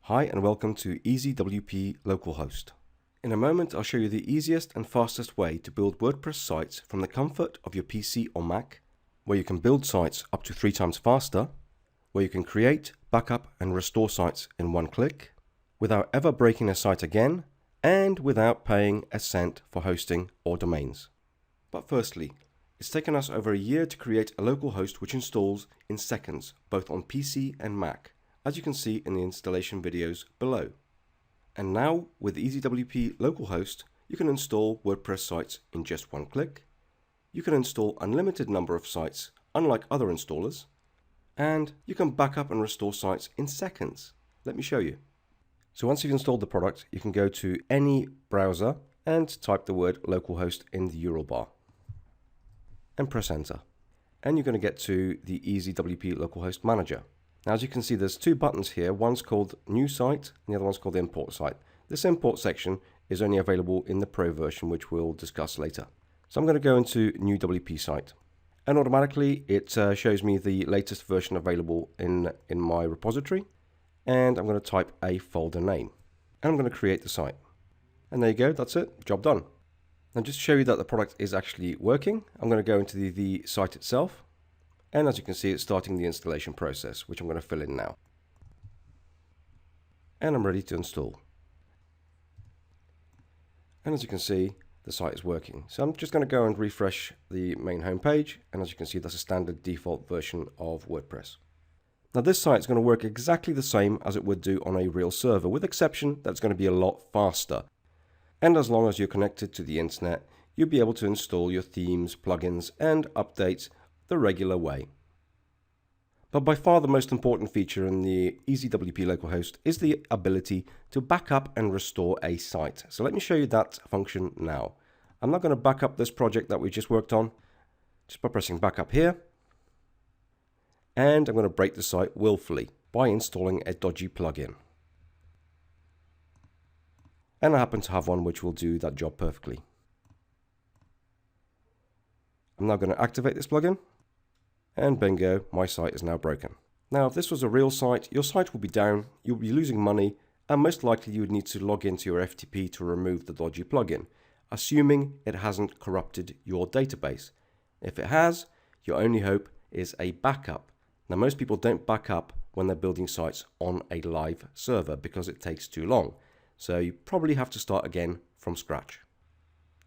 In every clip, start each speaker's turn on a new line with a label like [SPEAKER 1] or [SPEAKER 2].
[SPEAKER 1] Hi and welcome to Easy WP Localhost. In a moment I'll show you the easiest and fastest way to build WordPress sites from the comfort of your PC or Mac, where you can build sites up to 3 times faster, where you can create, backup and restore sites in one click, without ever breaking a site again, and without paying a cent for hosting or domains. But firstly, it's taken us over a year to create a local host which installs in seconds, both on PC and Mac, as you can see in the installation videos below. And now, with EasyWP Localhost, you can install WordPress sites in just one click. You can install unlimited number of sites, unlike other installers. And you can back up and restore sites in seconds. Let me show you. So once you've installed the product, you can go to any browser and type the word localhost in the URL bar. And press enter. And you're going to get to the EasyWP Localhost Manager. Now, as you can see, there's 2 buttons here. One's called New Site and the other one's called Import Site. This import section is only available in the Pro version, which we'll discuss later. So I'm going to go into New WP Site. And automatically it shows me the latest version available in my repository. And I'm going to type a folder name. And I'm going to create the site. And there you go, that's it, job done. Now just to show you that the product is actually working, I'm going to go into the site itself. And as you can see, it's starting the installation process, which I'm going to fill in now. And I'm ready to install. And as you can see, the site is working. So I'm just going to go and refresh the main home page. And as you can see, that's a standard default version of WordPress. Now this site is going to work exactly the same as it would do on a real server, with the exception that it's going to be a lot faster. And as long as you're connected to the internet, you'll be able to install your themes, plugins, and updates the regular way. But by far the most important feature in the EasyWP Localhost is the ability to back up and restore a site. So let me show you that function now. I'm not going to back up this project that we just worked on, just by pressing backup here. And I'm going to break the site willfully by installing a dodgy plugin. And I happen to have one which will do that job perfectly. I'm now going to activate this plugin. And bingo, my site is now broken. Now, if this was a real site, your site will be down, you'll be losing money, and most likely you would need to log into your FTP to remove the dodgy plugin, assuming it hasn't corrupted your database. If it has, your only hope is a backup. Now, most people don't back up when they're building sites on a live server because it takes too long. So you probably have to start again from scratch.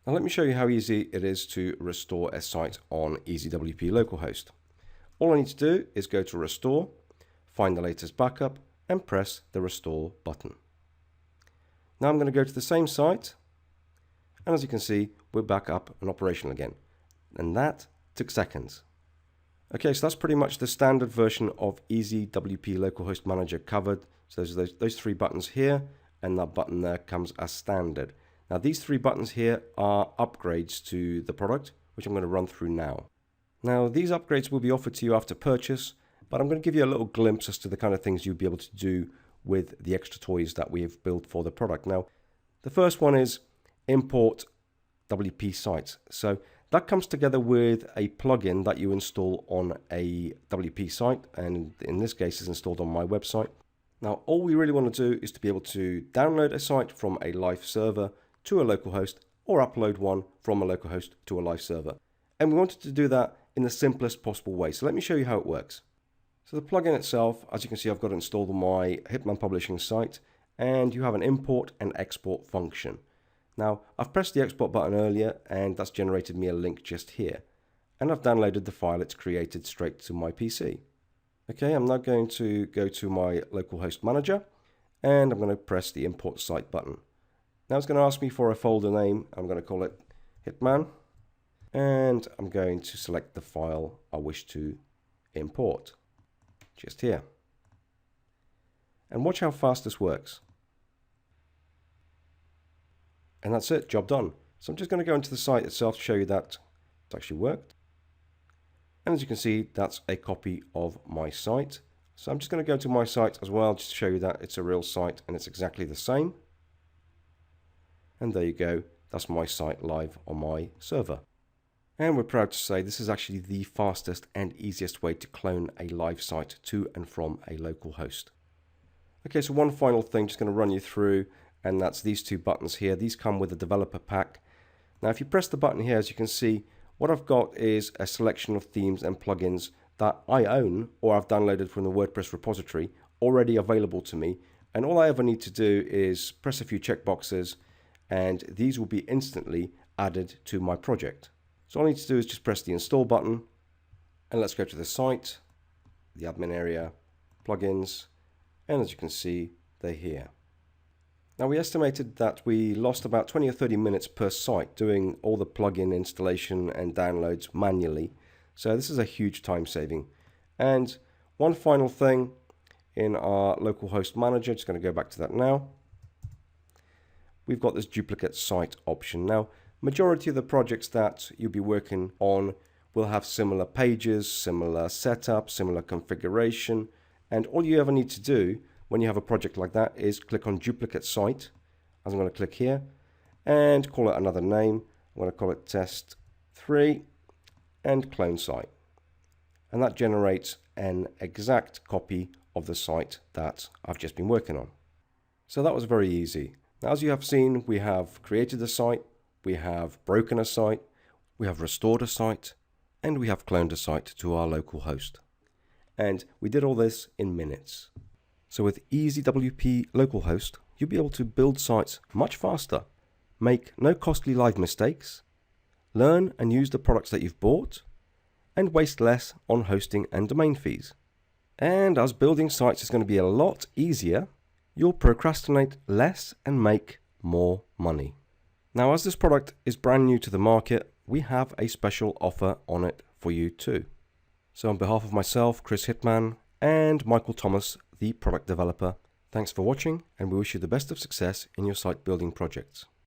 [SPEAKER 1] Now, let me show you how easy it is to restore a site on EasyWP Localhost. All I need to do is go to Restore, find the latest backup, and press the Restore button. Now I'm going to go to the same site, and as you can see, we're back up and operational again. And that took seconds. Okay, so that's pretty much the standard version of EasyWP Localhost Manager covered. So those 3 buttons here, and that button there comes as standard. Now these 3 buttons here are upgrades to the product, which I'm going to run through now. Now, these upgrades will be offered to you after purchase, but I'm going to give you a little glimpse as to the kind of things you'll be able to do with the extra toys that we have built for the product. Now, the first one is import WP sites. So that comes together with a plugin that you install on a WP site, and in this case is installed on my website. Now, all we really want to do is to be able to download a site from a live server to a local host, or upload one from a local host to a live server. And we wanted to do that in the simplest possible way. So let me show you how it works. So the plugin itself, as you can see, I've got it installed on my Hitman Publishing site, and you have an import and export function. Now, I've pressed the export button earlier, and that's generated me a link just here. And I've downloaded the file it's created straight to my PC. Okay, I'm now going to go to my localhost manager, and I'm going to press the import site button. Now it's going to ask me for a folder name. I'm going to call it Hitman. And I'm going to select the file I wish to import, just here. And watch how fast this works. And that's it, job done. So I'm just going to go into the site itself to show you that it actually worked. And as you can see, that's a copy of my site. So I'm just going to go to my site as well, just to show you that it's a real site and it's exactly the same. And there you go, that's my site live on my server. And we're proud to say this is actually the fastest and easiest way to clone a live site to and from a local host. Okay, so one final thing, just going to run you through, and that's these two buttons here. These come with a developer pack. Now if you press the button here, as you can see, what I've got is a selection of themes and plugins that I own or I've downloaded from the WordPress repository already available to me. And all I ever need to do is press a few checkboxes and these will be instantly added to my project. So all I need to do is just press the install button and let's go to the site, the admin area, plugins, and as you can see, they're here. Now we estimated that we lost about 20 or 30 minutes per site doing all the plugin installation and downloads manually. So this is a huge time saving. And one final thing in our localhost manager, just going to go back to that now. We've got this duplicate site option. Now, majority of the projects that you'll be working on will have similar pages, similar setup, similar configuration, and all you ever need to do when you have a project like that is click on duplicate site, as I'm going to click here, and call it another name. I'm going to call it test 3 and clone site. And that generates an exact copy of the site that I've just been working on. So that was very easy. Now, as you have seen, we have created a site, we have broken a site, we have restored a site, and we have cloned a site to our local host. And we did all this in minutes. So with easy WP Localhost, you'll be able to build sites much faster, make no costly live mistakes, learn and use the products that you've bought, and waste less on hosting and domain fees. And as building sites is going to be a lot easier, you'll procrastinate less and make more money. Now, as this product is brand new to the market, we have a special offer on it for you too. So on behalf of myself, Chris Hitman, and Michael Thomas, the product developer, thanks for watching, and we wish you the best of success in your site building projects.